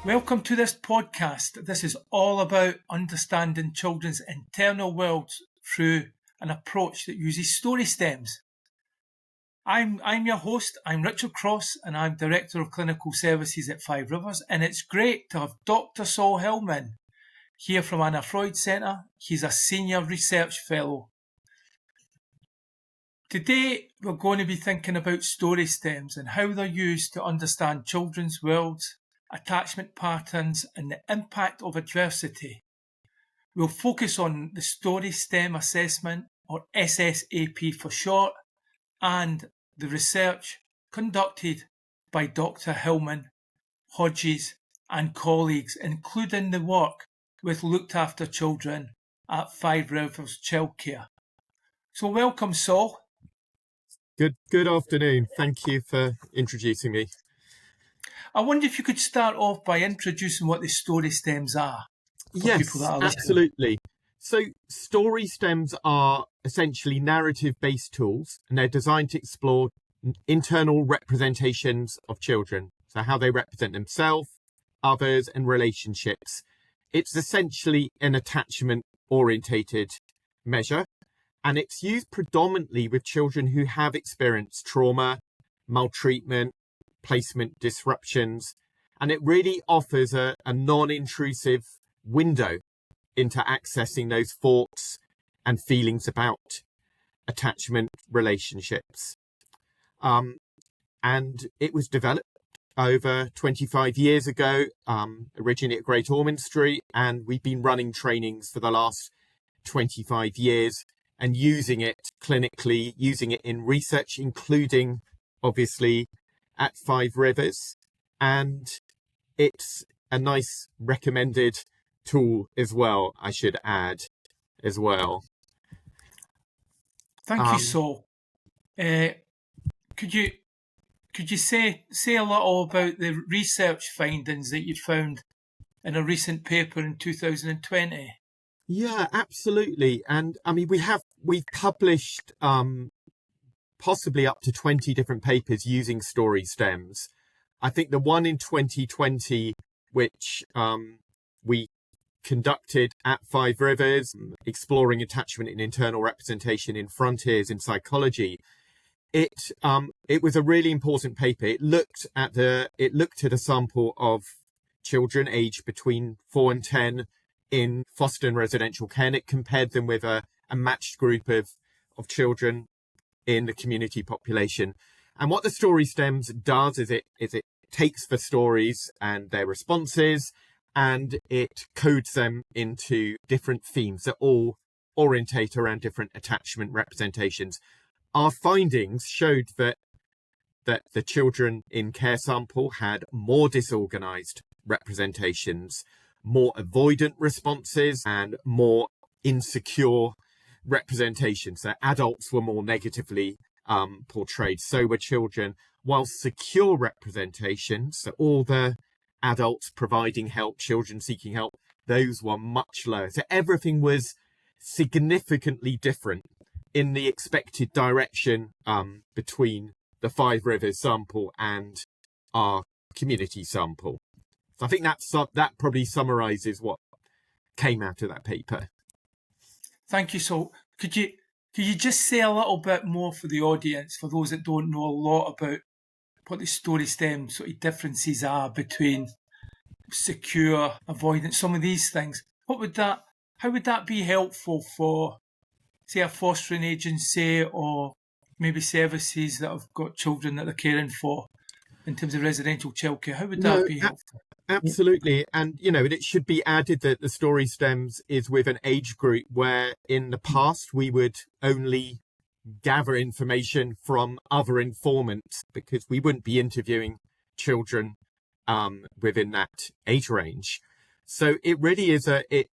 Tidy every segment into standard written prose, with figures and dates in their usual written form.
Welcome to this podcast. This is all about understanding children's internal worlds through an approach that uses story stems. I'm your host, I'm Richard Cross, and I'm Director of Clinical Services at Five Rivers, and it's great to have Dr. Saul Hillman here from Anna Freud Centre. He's a Senior Research Fellow. Today we're going to be thinking about story stems and how they're used to understand children's worlds, attachment patterns and the impact of adversity. We'll focus on the Story STEM Assessment, or SSAP for short, and the research conducted by Dr. Hillman, Hodges and colleagues, including the work with looked after children at Five Rivers Childcare. So welcome, Saul. Good afternoon. Thank you for introducing me. I wonder if you could start off by introducing what the story stems are. Yes, absolutely. So story stems are essentially narrative-based tools, and they're designed to explore internal representations of children. So how they represent themselves, others, and relationships. It's essentially an attachment-orientated measure, and it's used predominantly with children who have experienced trauma, maltreatment, placement disruptions, and it really offers a non-intrusive window into accessing those thoughts and feelings about attachment relationships. And it was developed over 25 years ago, originally at Great Ormond Street, and we've been running trainings for the last 25 years and using it clinically, using it in research, including obviously at Five Rivers, and it's a nice recommended tool as well, I should add as well. Thank you, Saul. Could you say a little about the research findings that you found in a recent paper in 2020? Yeah, absolutely. And I mean, we've published possibly up to 20 different papers using story stems. I think the one in 2020, which we conducted at Five Rivers, exploring attachment and internal representation in frontiers in psychology, it was a really important paper. It looked at a sample of children aged between 4 and 10 in foster and residential care, and it compared them with a matched group of children in the community population. And what the story stems does is it takes the stories and their responses, and it codes them into different themes that all orientate around different attachment representations. Our findings showed that the children in care sample had more disorganized representations, more avoidant responses, and more insecure representations. So adults were more negatively portrayed. So were children, while secure representations, so all the adults providing help, children seeking help, those were much lower. So everything was significantly different in the expected direction between the Five Rivers sample and our community sample. So I think that probably summarizes what came out of that paper. Thank you. So could you just say a little bit more for the audience, for those that don't know a lot about what the story stem sort of differences are between secure, avoidance, some of these things? How would that be helpful for, say, a fostering agency or maybe services that have got children that they're caring for in terms of residential childcare? How would that be helpful? Absolutely. And, it should be added that the story stems is with an age group where in the past we would only gather information from other informants because we wouldn't be interviewing children within that age range. So it really is it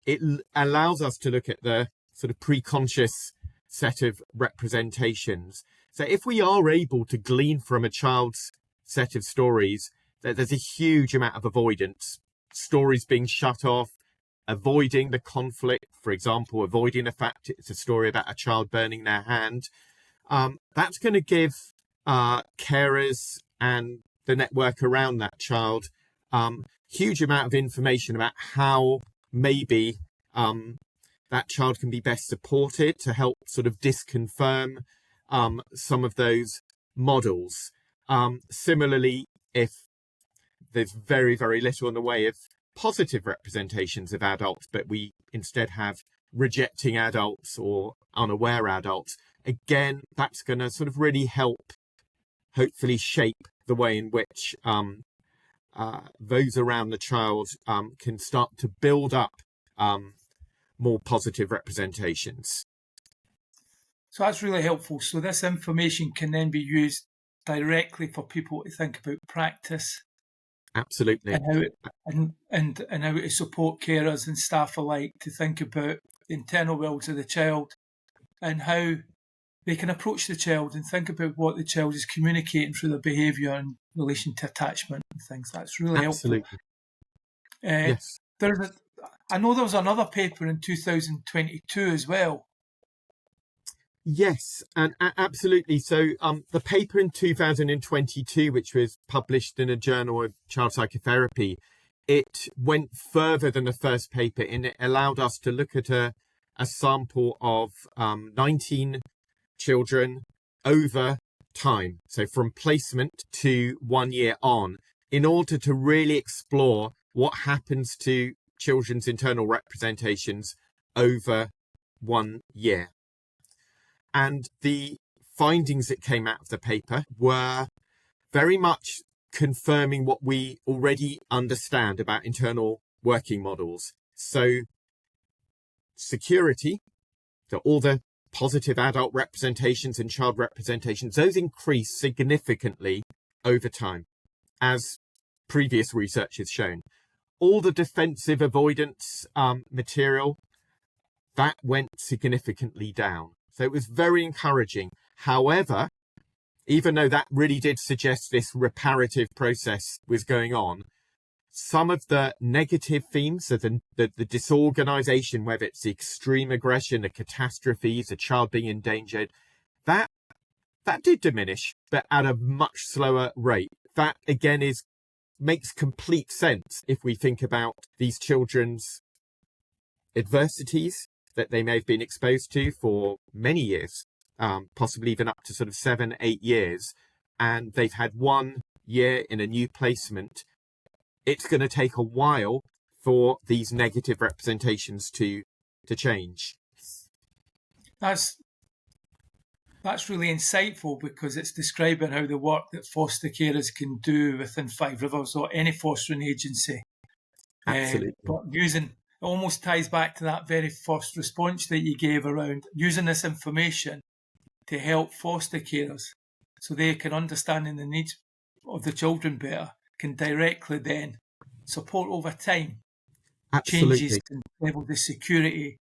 allows us to look at the sort of pre-conscious set of representations. So if we are able to glean from a child's set of stories that there's a huge amount of avoidance, stories being shut off, avoiding the conflict, for example, avoiding the fact it's a story about a child burning their hand, that's going to give carers and the network around that child huge amount of information about how maybe that child can be best supported to help sort of disconfirm some of those models. Similarly, if there's very, very little in the way of positive representations of adults, but we instead have rejecting adults or unaware adults, again, that's going to sort of really help hopefully shape the way in which those around the child can start to build up more positive representations. So that's really helpful. So this information can then be used directly for people to think about practice. Absolutely. And how and how to support carers and staff alike to think about the internal worlds of the child and how they can approach the child and think about what the child is communicating through their behaviour in relation to attachment and things. That's really Absolutely. helpful. Yes. I know there was another paper in 2022 as well. Yes, and absolutely. So the paper in 2022, which was published in a journal of child psychotherapy, it went further than the first paper, and it allowed us to look at a sample of 19 children over time, so from placement to 1 year on, in order to really explore what happens to children's internal representations over 1 year. And the findings that came out of the paper were very much confirming what we already understand about internal working models. So security, so all the positive adult representations and child representations, those increase significantly over time, as previous research has shown. All the defensive avoidance material, that went significantly down. So it was very encouraging. However, even though that really did suggest this reparative process was going on, some of the negative themes of the disorganization, whether it's the extreme aggression, the catastrophes, the child being endangered, that did diminish, but at a much slower rate. That again makes complete sense if we think about these children's adversities that they may have been exposed to for many years, possibly even up to sort of 7-8 years, and they've had 1 year in a new placement. It's going to take a while for these negative representations to change. That's really insightful because it's describing how the work that foster carers can do within Five Rivers or any fostering agency. Absolutely. But it almost ties back to that very first response that you gave around using this information to help foster carers so they can understand the needs of the children better, can directly then support over time changes in levels of security.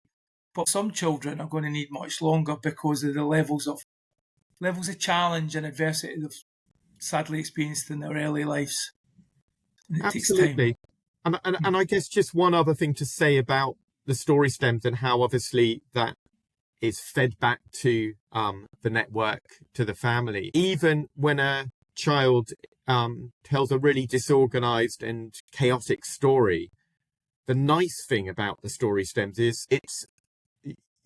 But some children are going to need much longer because of the levels of challenge and adversity they've sadly experienced in their early lives. And it takes time. And I guess just one other thing to say about the story stems and how obviously that is fed back to the network, to the family. Even when a child tells a really disorganized and chaotic story, the nice thing about the story stems is it's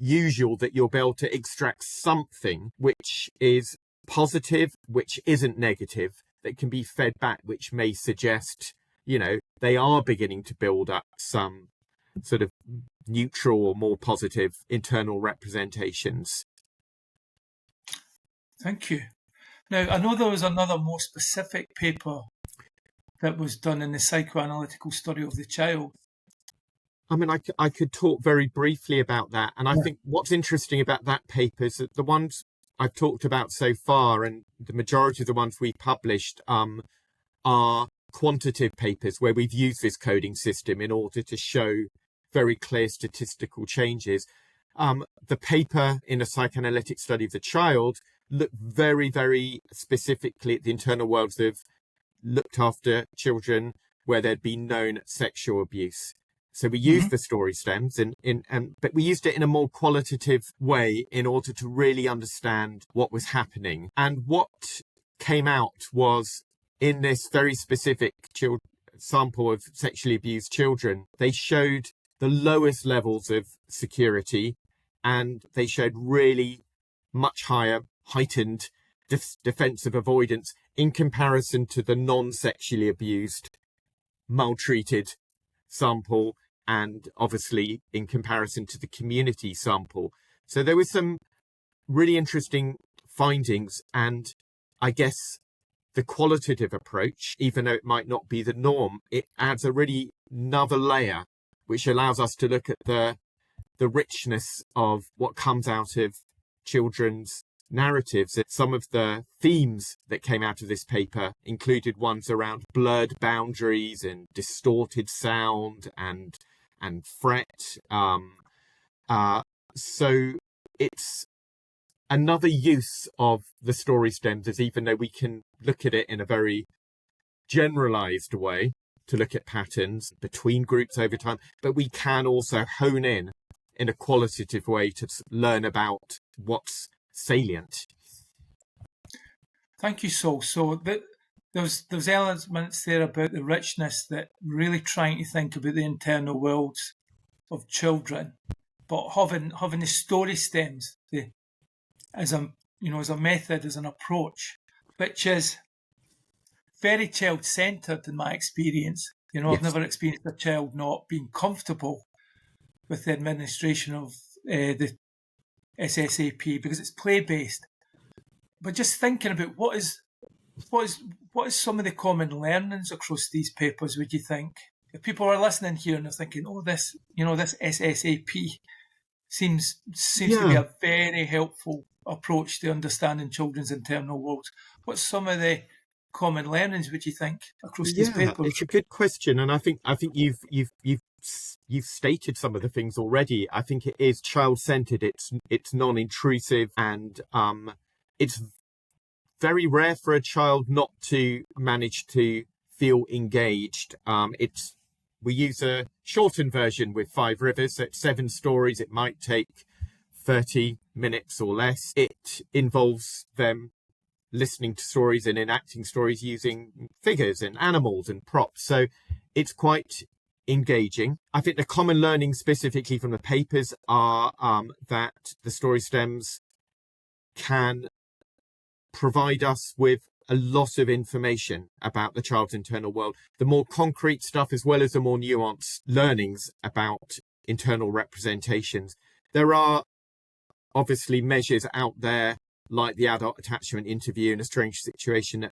usual that you'll be able to extract something which is positive, which isn't negative, that can be fed back, which may suggest, they are beginning to build up some sort of neutral or more positive internal representations. Thank you. Now, I know there was another more specific paper that was done in the psychoanalytical study of the child. I mean, I could talk very briefly about that. And I think what's interesting about that paper is that the ones I've talked about so far, and the majority of the ones we published, are quantitative papers where we've used this coding system in order to show very clear statistical changes. The paper in a psychoanalytic study of the child looked very, very specifically at the internal worlds of looked after children where there'd been known sexual abuse. So we used the story stems, but we used it in a more qualitative way in order to really understand what was happening. And what came out was, in this very specific sample of sexually abused children, they showed the lowest levels of security, and they showed really much higher heightened defensive avoidance in comparison to the non-sexually abused, maltreated sample, and obviously in comparison to the community sample. So there was some really interesting findings, and I guess the qualitative approach, even though it might not be the norm, it adds a really another layer which allows us to look at the richness of what comes out of children's narratives. Some of the themes that came out of this paper included ones around blurred boundaries and distorted sound and fret. So it's another use of the story stems, is even though we can look at it in a very generalized way to look at patterns between groups over time, but we can also hone in a qualitative way to learn about what's salient. Thank you, Saul. So there's elements there about the richness, that really trying to think about the internal worlds of children, but having the story stems as a method, as an approach, which is very child-centered in my experience. Yes. I've never experienced a child not being comfortable with the administration of the SSAP because it's play-based. But just thinking about what is some of the common learnings across these papers, would you think? If people are listening here and they're thinking, this SSAP seems to be a very helpful approach to understanding children's internal worlds. What's some of the common learnings, would you think, across these papers? It's a good question, and I think you've stated some of the things already. I think it is child-centered, it's non-intrusive, and it's very rare for a child not to manage to feel engaged. We use a shortened version with 5 rivers, so it's 7 stories. It might take 30 minutes or less. It involves them listening to stories and enacting stories using figures and animals and props. So it's quite engaging. I think the common learning specifically from the papers are that the story stems can provide us with a lot of information about the child's internal world. The more concrete stuff, as well as the more nuanced learnings about internal representations. There are obviously measures out there like the adult attachment interview in a strange situation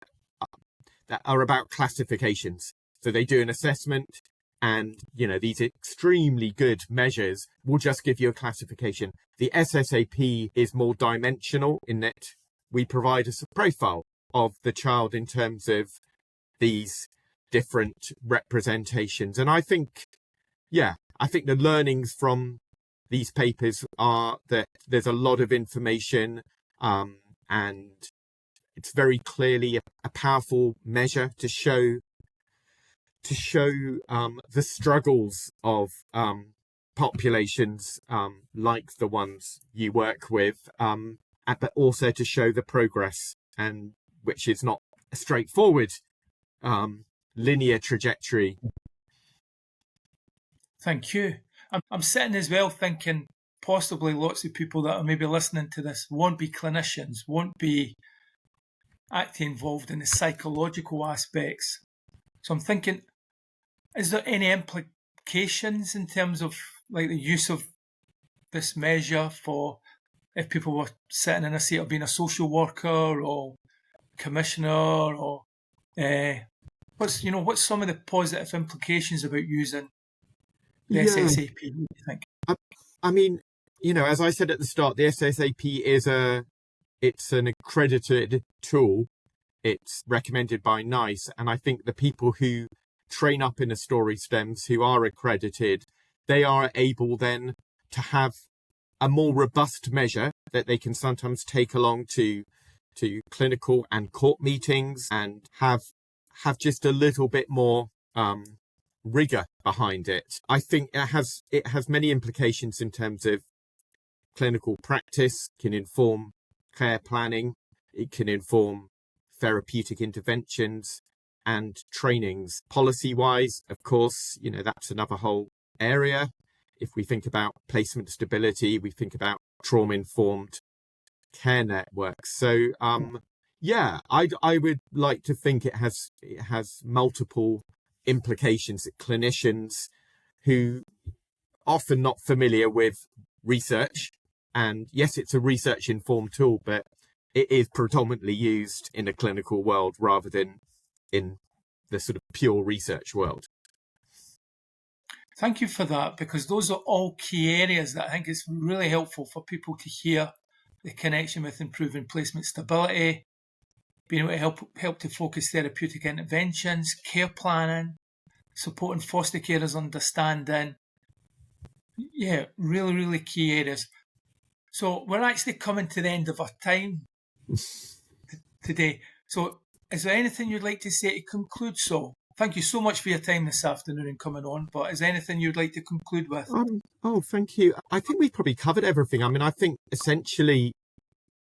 that are about classifications. So they do an assessment, and these extremely good measures will just give you a classification. The SSAP is more dimensional in that we provide us a profile of the child in terms of these different representations. And I think the learnings from these papers are that there's a lot of information, and it's very clearly a powerful measure to show the struggles of populations like the ones you work with, but also to show the progress, and which is not a straightforward linear trajectory. Thank you. I'm sitting as well thinking possibly lots of people that are maybe listening to this won't be clinicians, won't be actively involved in the psychological aspects. So I'm thinking, is there any implications in terms of like the use of this measure for if people were sitting in a seat of being a social worker or commissioner, or what's some of the positive implications about using the SSAP, do you think? I mean, as I said at the start, the SSAP it's an accredited tool. It's recommended by NICE, and I think the people who train up in the story stems who are accredited, they are able then to have a more robust measure that they can sometimes take along to clinical and court meetings, and have just a little bit more rigor behind it. I think it has many implications in terms of clinical practice. It can inform care planning, it can inform therapeutic interventions, and trainings. Policy-wise, of course, that's another whole area. If we think about placement stability, we think about trauma-informed care networks. So, I would like to think it has multiple implications that clinicians who often not familiar with research, and yes, it's a research informed tool, but it is predominantly used in a clinical world rather than in the sort of pure research world. Thank you for that, because those are all key areas that I think it's really helpful for people to hear the connection with improving placement stability, being able to help to focus therapeutic interventions, care planning, supporting foster carers understanding. Yeah, really, really key areas. So we're actually coming to the end of our time today. So is there anything you'd like to say to conclude, Saul? Thank you so much for your time this afternoon and coming on, but is there anything you'd like to conclude with? Thank you. I think we've probably covered everything. I mean, I think essentially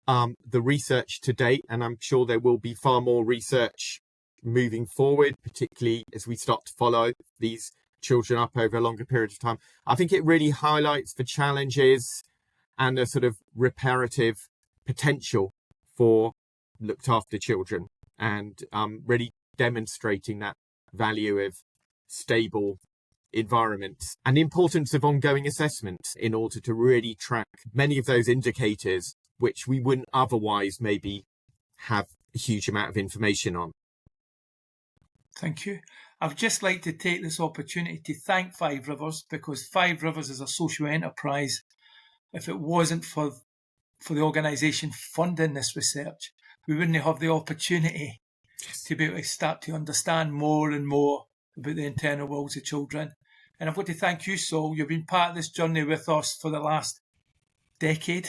the research to date, and I'm sure there will be far more research moving forward, particularly as we start to follow these children up over a longer period of time. I think it really highlights the challenges and the sort of reparative potential for looked after children, and really demonstrating that value of stable environments and the importance of ongoing assessments in order to really track many of those indicators which we wouldn't otherwise maybe have a huge amount of information on. Thank you. I'd just like to take this opportunity to thank Five Rivers, because Five Rivers is a social enterprise. If it wasn't for the organisation funding this research, we wouldn't have the opportunity to be able to start to understand more and more about the internal worlds of children. And I've got to thank you, Saul. You've been part of this journey with us for the last decade.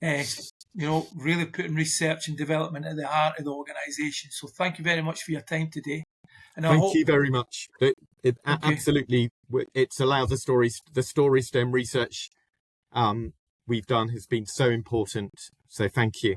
Really putting research and development at the heart of the organisation. So thank you very much for your time today. And thank you very much. Absolutely, it's allowed the story stem research we've done has been so important. So thank you.